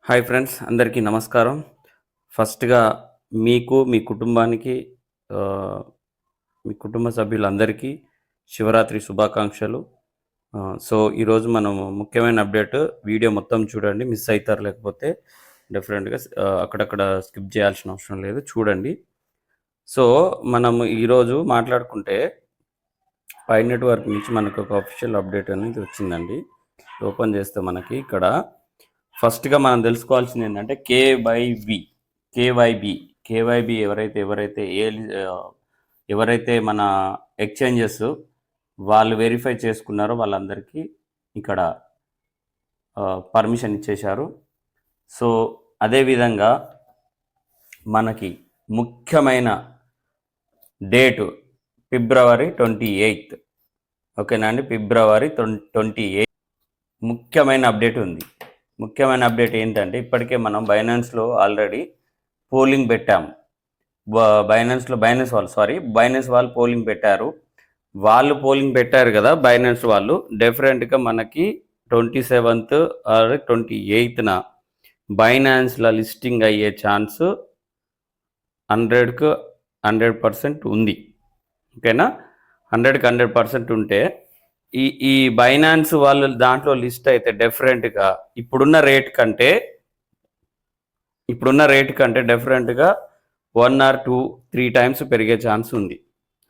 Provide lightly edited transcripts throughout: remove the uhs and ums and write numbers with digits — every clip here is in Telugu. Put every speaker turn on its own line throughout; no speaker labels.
హాయ్ ఫ్రెండ్స్, అందరికీ నమస్కారం. ఫస్ట్‌గా మీకు, మీ కుటుంబానికి ఆహ్, మీ కుటుంబ సభ్యులందరికీ శివరాత్రి శుభాకాంక్షలు. ఈరోజు మనము ముఖ్యమైన అప్డేట్ వీడియో మొత్తం చూడండి. మిస్ అయితారు లేకపోతే డెఫినెట్‌గా అక్కడక్కడ స్కిప్ చేయాల్సిన అవసరం లేదు. చూడండి. సో, మనము ఈరోజు మాట్లాడుకుంటే పై నెట్‌వర్క్ నుంచి మనకు ఒక అఫీషియల్ అప్డేట్ అనేది వచ్చిందండి. ఓపెన్ చేస్తే మనకి ఇక్కడ ఫస్ట్‌గా మనం తెలుసుకోవాల్సింది ఏంటంటే కేవైబీ ఎవరైతే మన ఎక్స్చేంజెస్ వాళ్ళు వెరిఫై చేసుకున్నారో వాళ్ళందరికీ ఇక్కడ పర్మిషన్ ఇచ్చేశారు. సో అదేవిధంగా మనకి ముఖ్యమైన డేటు ఫిబ్రవరి 28. ఓకేనా అండి, ఫిబ్రవరి 28 ముఖ్యమైన అప్డేట్ ఉంది. ముఖ్యమైన అప్డేట్ ఏంటంటే ఇప్పటికే మనం బైనాన్స్లో ఆల్రెడీ పోలింగ్ పెట్టాము. బైనాన్స్ వాళ్ళు పోలింగ్ పెట్టారు. వాళ్ళు పోలింగ్ పెట్టారు కదా, బైనాన్స్ వాళ్ళు డెఫినెట్గా మనకి 27th ఆర్ 28న బైనాన్స్లో లిస్టింగ్ అయ్యే ఛాన్స్ 100కు 100% ఉంది. ఓకేనా, 100కి 100% ఉంటే ఈ బైనాన్స్ వాళ్ళు దాంట్లో లిస్ట్ అయితే డెఫినెట్గా ఇప్పుడున్న రేట్ కంటే డెఫినెట్గా 1 or 2, 3 times పెరిగే ఛాన్స్ ఉంది.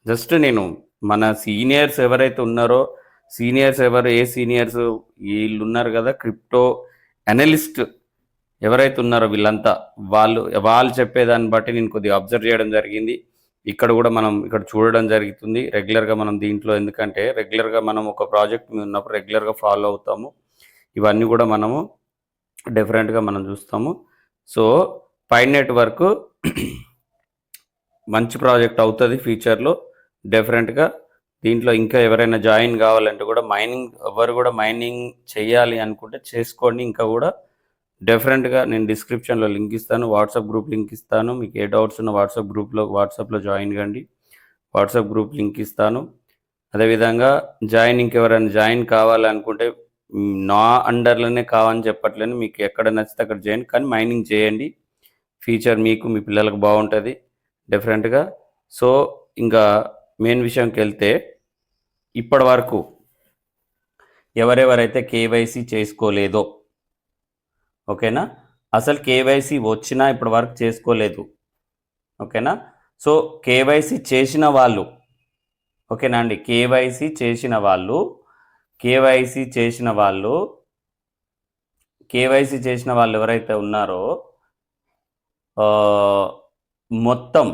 జస్ట్ నేను మన సీనియర్స్ ఎవరైతే ఉన్నారో సీనియర్స్ వీళ్ళు ఉన్నారు కదా, క్రిప్టో అనలిస్ట్ ఎవరైతే ఉన్నారో వీళ్ళంతా వాళ్ళు చెప్పేదాన్ని బట్టి నేను కొద్దిగా అబ్జర్వ్ చేయడం జరిగింది. ఇక్కడ కూడా మనం ఇక్కడ చూడడం జరుగుతుంది రెగ్యులర్గా. మనం దీంట్లో ఎందుకంటే రెగ్యులర్గా మనం ఒక ప్రాజెక్ట్ మీద ఉన్నప్పుడు రెగ్యులర్గా ఫాలో అవుతాము. ఇవన్నీ కూడా మనము డెఫినెట్గా మనం చూస్తాము. సో పై నెట్వర్క్ మంచి ప్రాజెక్ట్ అవుతుంది ఫ్యూచర్లో డెఫినెట్గా. దీంట్లో ఇంకా ఎవరైనా జాయిన్ కావాలంటే కూడా మైనింగ్ చేయాలి అనుకుంటే చేసుకోండి. ఇంకా కూడా డెఫినెట్గా నేను డిస్క్రిప్షన్లో లింక్ ఇస్తాను, వాట్సాప్ గ్రూప్ లింక్ ఇస్తాను. మీకు ఏ డౌట్స్ ఉన్న వాట్సాప్లో జాయిన్ కండి. వాట్సాప్ గ్రూప్ లింక్ ఇస్తాను. అదేవిధంగా ఎవరైనా జాయిన్ కావాలనుకుంటే నా అండర్లోనే కావాలని చెప్పట్లేదు, మీకు ఎక్కడ నచ్చితే అక్కడ జాయిన్ కానీ మైనింగ్ చేయండి. ఫ్యూచర్ మీకు మీ పిల్లలకు బాగుంటుంది డెఫినెట్గా. సో ఇంకా మెయిన్ విషయంకి వెళ్తే ఇప్పటి వరకు ఎవరెవరైతే కేవైసీ చేసుకోలేదో, ఓకేనా, అసలు కేవైసీ వచ్చినా ఇప్పటి వరకు చేసుకోలేదు, ఓకేనా. సో కేవైసీ చేసిన వాళ్ళు, ఓకేనా అండి, కేవైసీ చేసిన వాళ్ళు ఎవరైతే ఉన్నారో మొత్తం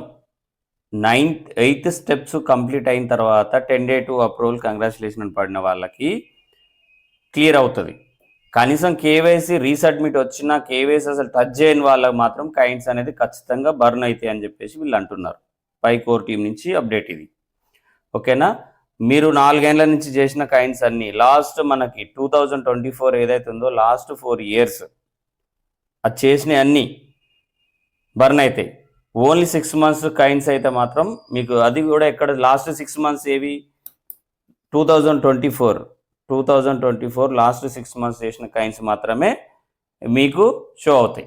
8th స్టెప్స్ కంప్లీట్ అయిన తర్వాత 10 day to అప్రూవల్ కంగ్రాచులేషన్ పడిన వాళ్ళకి క్లియర్ అవుతుంది. కనీసం కేవైసీ రీసబ్మిట్ వచ్చినా కేవైసీ అసలు టచ్ చేయని వాళ్ళకి మాత్రం కైండ్స్ అనేది ఖచ్చితంగా బర్న్ అవుతాయి అని చెప్పేసి వీళ్ళు అంటున్నారు. పై కోర్ టీం నుంచి అప్డేట్ ఇది, ఓకేనా. మీరు 4 ఏళ్ల నుంచి చేసిన కైండ్స్ అన్నీ లాస్ట్ మనకి 2024 ఏదైతే ఉందో లాస్ట్ 4 years అది చేసినవి అన్నీ బర్న్ అవుతాయి. ఓన్లీ 6 months కైండ్స్ అయితే మాత్రం మీకు అది కూడా ఎక్కడ లాస్ట్ 6 months ఏవి 2024 లాస్ట్ 6 months చేసిన కైండ్స్ మాత్రమే మీకు షో అవుతాయి,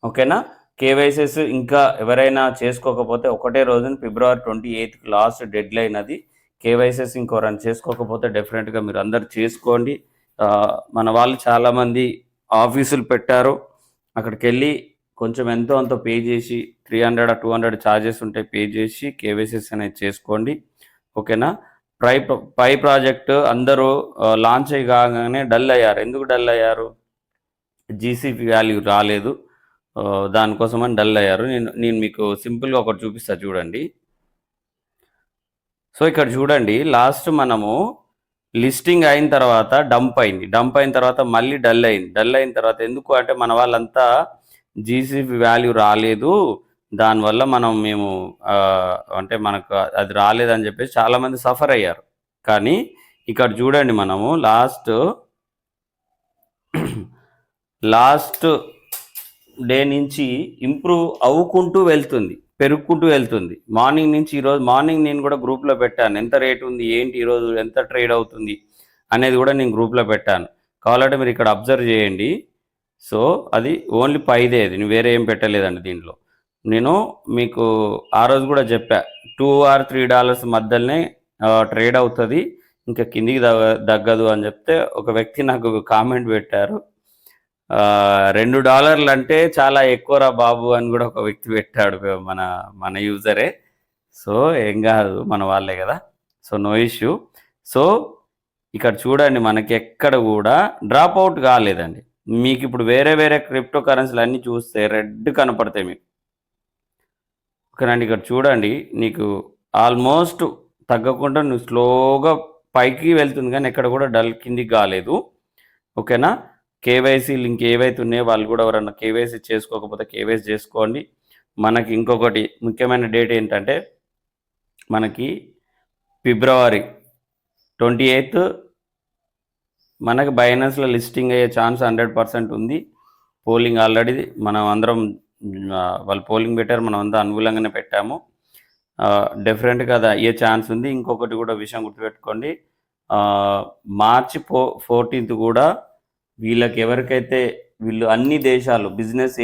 ఓకేనా. కేవైసీస్ ఇంకా ఎవరైనా చేసుకోకపోతే ఒకటే రోజున ఫిబ్రవరి 28th లాస్ట్ డెడ్ లైన్ అది. కేవైసీస్ ఇంకెవరైనా చేసుకోకపోతే డెఫినెట్గా మీరు అందరు చేసుకోండి. మన వాళ్ళు చాలామంది ఆఫీసులు పెట్టారు, అక్కడికి వెళ్ళి కొంచెం ఎంతో అంత పే చేసి 300 or 200 ఛార్జెస్ ఉంటే పే చేసి కేవైసీస్ అనేది చేసుకోండి, ఓకేనా. పై ప్రాజెక్ట్ అందరూ లాంచ్ కాగానే డల్ అయ్యారు. ఎందుకు డల్ అయ్యారు? జీసీపీ వాల్యూ రాలేదు, దానికోసమని డల్ అయ్యారు. నేను మీకు సింపుల్గా ఒకటి చూపిస్తా చూడండి. సో ఇక్కడ చూడండి, లాస్ట్ మనము లిస్టింగ్ అయిన తర్వాత డంప్ అయిన తర్వాత మళ్ళీ డల్ అయిన తర్వాత ఎందుకు అంటే మన వాళ్ళంతా జీసీపీ వాల్యూ రాలేదు, దానివల్ల మేము అంటే మనకు అది రాలేదని చెప్పేసి చాలామంది సఫర్ అయ్యారు. కానీ ఇక్కడ చూడండి, మనము లాస్ట్ డే నుంచి ఇంప్రూవ్ అవ్వుకుంటూ వెళ్తుంది, పెరుగుకుంటూ వెళ్తుంది. మార్నింగ్ నుంచి ఈరోజు మార్నింగ్ నేను కూడా గ్రూప్లో పెట్టాను, ఎంత రేట్ ఉంది ఏంటి, ఈరోజు ఎంత ట్రేడ్ అవుతుంది అనేది కూడా నేను గ్రూప్లో పెట్టాను. కావాలంటే మీరు ఇక్కడ అబ్జర్వ్ చేయండి. సో అది ఓన్లీ పైదే, అది నేను వేరే ఏం పెట్టలేదండి దీంట్లో. నేను మీకు ఆ రోజు కూడా చెప్పా, $2 or $3 మధ్యలోనే ట్రేడ్ అవుతుంది, ఇంకా కిందికి తగ్గదు అని చెప్తే ఒక వ్యక్తి నాకు కామెంట్ పెట్టారు, $2 అంటే చాలా ఎక్కువరా బాబు అని కూడా ఒక వ్యక్తి పెట్టాడు, మన మన యూజరే. సో ఏం కాదు, మన వాళ్ళే కదా, సో నో ఇష్యూ. సో ఇక్కడ చూడండి, మనకి ఎక్కడ కూడా డ్రాప్ అవుట్ కాలేదండి. మీకు ఇప్పుడు వేరే వేరే క్రిప్టో కరెన్సీలు అన్నీ చూస్తే రెడ్ కనపడతాయి మీకు. ఓకేనండి, ఇక్కడ చూడండి, నీకు ఆల్మోస్ట్ తగ్గకుండా నువ్వు స్లోగా పైకి వెళ్తుంది, కానీ ఎక్కడ కూడా డల్ కిందికి కాలేదు. ఓకేనా, కేవైసీ లింక్ ఏవైతే ఉన్నాయో వాళ్ళు కూడా ఎవరన్నా కేవైసీ చేసుకోకపోతే కేవైసీ చేసుకోండి. మనకి ఇంకొకటి ముఖ్యమైన డేట్ ఏంటంటే, మనకి February 28 మనకి బైనాన్స్లో లిస్టింగ్ అయ్యే ఛాన్స్ 100% ఉంది. పోలింగ్ ఆల్రెడీ మనం అందరం, వాళ్ళు పోలింగ్ పెట్టారు, మనం అంతా అనుకూలంగానే పెట్టాము. డెఫినెట్గా అది అయ్యే ఛాన్స్ ఉంది. ఇంకొకటి కూడా విషయం గుర్తుపెట్టుకోండి, March 14 కూడా వీళ్ళకి ఎవరికైతే, వీళ్ళు అన్ని దేశాలు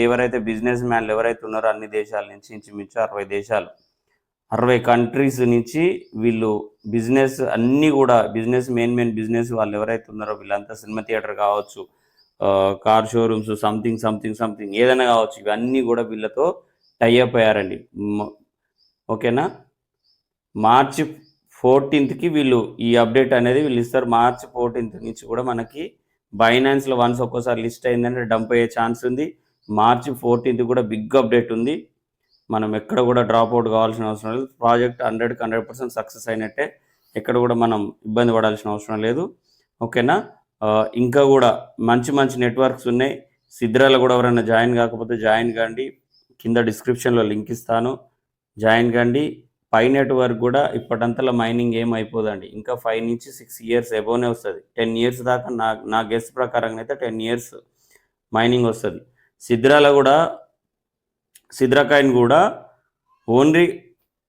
ఎవరైతే బిజినెస్ మ్యాన్లు ఎవరైతే ఉన్నారో అన్ని దేశాల నుంచి ఇంచుమించు 60 దేశాలు, 60 కంట్రీస్ నుంచి వీళ్ళు బిజినెస్ అన్నీ కూడా మెయిన్ బిజినెస్ వాళ్ళు ఎవరైతే ఉన్నారో వీళ్ళంతా, సినిమా థియేటర్ కావచ్చు, కార్ షోరూమ్స్, సంథింగ్ ఏదైనా కావచ్చు, ఇవన్నీ కూడా వీళ్ళతో టైఅప్ అయ్యారండి. ఓకేనా, March 14కి వీళ్ళు ఈ అప్డేట్ అనేది వీళ్ళు ఇస్తారు. March 14 నుంచి కూడా మనకి బైనాన్స్లో వన్స్ ఒక్కోసారి లిస్ట్ అయిందంటే డంప్ అయ్యే ఛాన్స్ ఉంది. March 14 కూడా బిగ్ అప్డేట్ ఉంది. మనం ఎక్కడ కూడా డ్రాప్ అవుట్ కావాల్సిన అవసరం లేదు. ప్రాజెక్ట్ 100% సక్సెస్ అయినట్టే, ఎక్కడ కూడా మనం ఇబ్బంది పడాల్సిన అవసరం లేదు. ఓకేనా, ఇంకా కూడా మంచి నెట్వర్క్స్ ఉన్నాయి. సిద్రాలో కూడా ఎవరైనా జాయిన్ కాకపోతే జాయిన్ కండి, కింద డిస్క్రిప్షన్లో లింక్ ఇస్తాను, జాయిన్ కండి. పై నెట్వర్క్ కూడా ఇప్పటింతలో మైనింగ్ ఏం అయిపోదండి, ఇంకా 5 నుంచి 6 ఇయర్స్ ఎబోనే వస్తుంది. 10 ఇయర్స్ దాకా నా గెస్ ప్రకారంగా అయితే 10 ఇయర్స్ మైనింగ్ వస్తుంది. సిద్రా కాయిన్ కూడా ఓన్లీ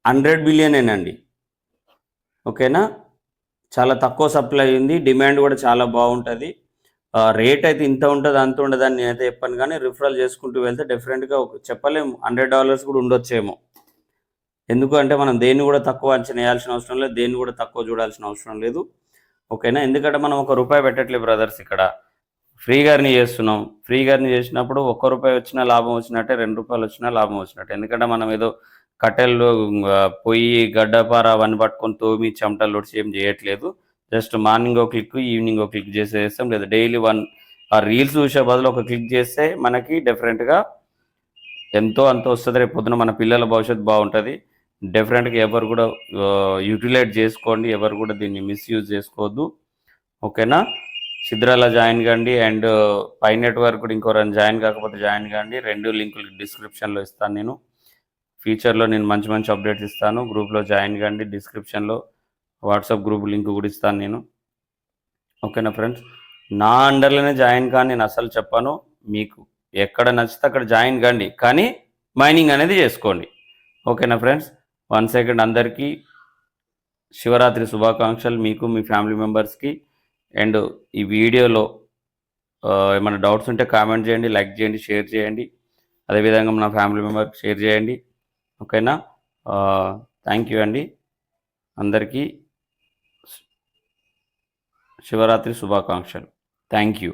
100 బిలియనేనండి. ఓకేనా, చాలా తక్కువ సప్లై ఉంది, డిమాండ్ కూడా చాలా బాగుంటుంది. రేట్ అయితే ఇంత ఉంటుంది అంత ఉండదు అని నేనైతే చెప్పాను, కానీ రిఫరల్ చేసుకుంటూ వెళ్తే డెఫినెట్గా చెప్పలేము, $100 కూడా ఉండొచ్చేమో. ఎందుకంటే మనం దేన్ని కూడా తక్కువ అంచనా వేయాల్సిన అవసరం లేదు, దేన్ని కూడా తక్కువ చూడాల్సిన అవసరం లేదు. ఓకేనా, ఎందుకంటే మనం ₹1 పెట్టట్లేదు బ్రదర్స్, ఇక్కడ ఫ్రీగానే చేస్తున్నాం. ఫ్రీగానే చేసినప్పుడు ₹1 వచ్చినా లాభం వచ్చినట్టే, ₹2 వచ్చినా లాభం వచ్చినట్టే. ఎందుకంటే మనం ఏదో కట్టెలు, పొయ్యి, గడ్డపార అవన్నీ పట్టుకొని తోమి చెమటలు ఒడిచి ఏం చేయట్లేదు. జస్ట్ మార్నింగ్ ఒక క్లిక్, ఈవినింగ్ ఒక క్లిక్ చేసేస్తాం, లేదా డైలీ ఆ రీల్స్ చూసే బదులు ఒక క్లిక్ చేస్తే మనకి డెఫినెట్గా ఎంతో అంత వస్తుంది. రేపు పొద్దున మన పిల్లల భవిష్యత్తు బాగుంటుంది. డెఫినెట్గా ఎవరు కూడా యూటిలైజ్ చేసుకోండి, ఎవరు కూడా దీన్ని మిస్యూజ్ చేసుకోవద్దు. ఓకేనా, సిద్రాలో జాయిన్ కండి, అండ్ పై నెట్వర్క్ కూడా ఇంకోరైనా జాయిన్ కాకపోతే జాయిన్ కండి. 2 లింకులు డిస్క్రిప్షన్లో ఇస్తాను. నేను ఫ్యూచర్లో నేను మంచి అప్డేట్స్ ఇస్తాను. గ్రూప్లో జాయిన్ కండి, డిస్క్రిప్షన్లో వాట్సాప్ గ్రూప్ లింక్ కూడా ఇస్తాను నేను. ఓకేనా ఫ్రెండ్స్, నా అండర్లోనే జాయిన్ కానీ నేను అసలు చెప్పాను, మీకు ఎక్కడ నచ్చితే అక్కడ జాయిన్ కండి, కానీ మైనింగ్ అనేది చేసుకోండి. ఓకేనా ఫ్రెండ్స్, 1 సెకండ్ అందరికీ శివరాత్రి శుభాకాంక్షలు, మీకు మీ ఫ్యామిలీ మెంబర్స్కి. అండ్ ఈ వీడియోలో ఏమైనా డౌట్స్ ఉంటే కామెంట్ చేయండి, లైక్ చేయండి, షేర్ చేయండి, అదేవిధంగా మన ఫ్యామిలీ మెంబర్కి షేర్ చేయండి. ఓకేనా, థ్యాంక్ యూ అండి, అందరికీ శివరాత్రి శుభాకాంక్షలు. Thank you.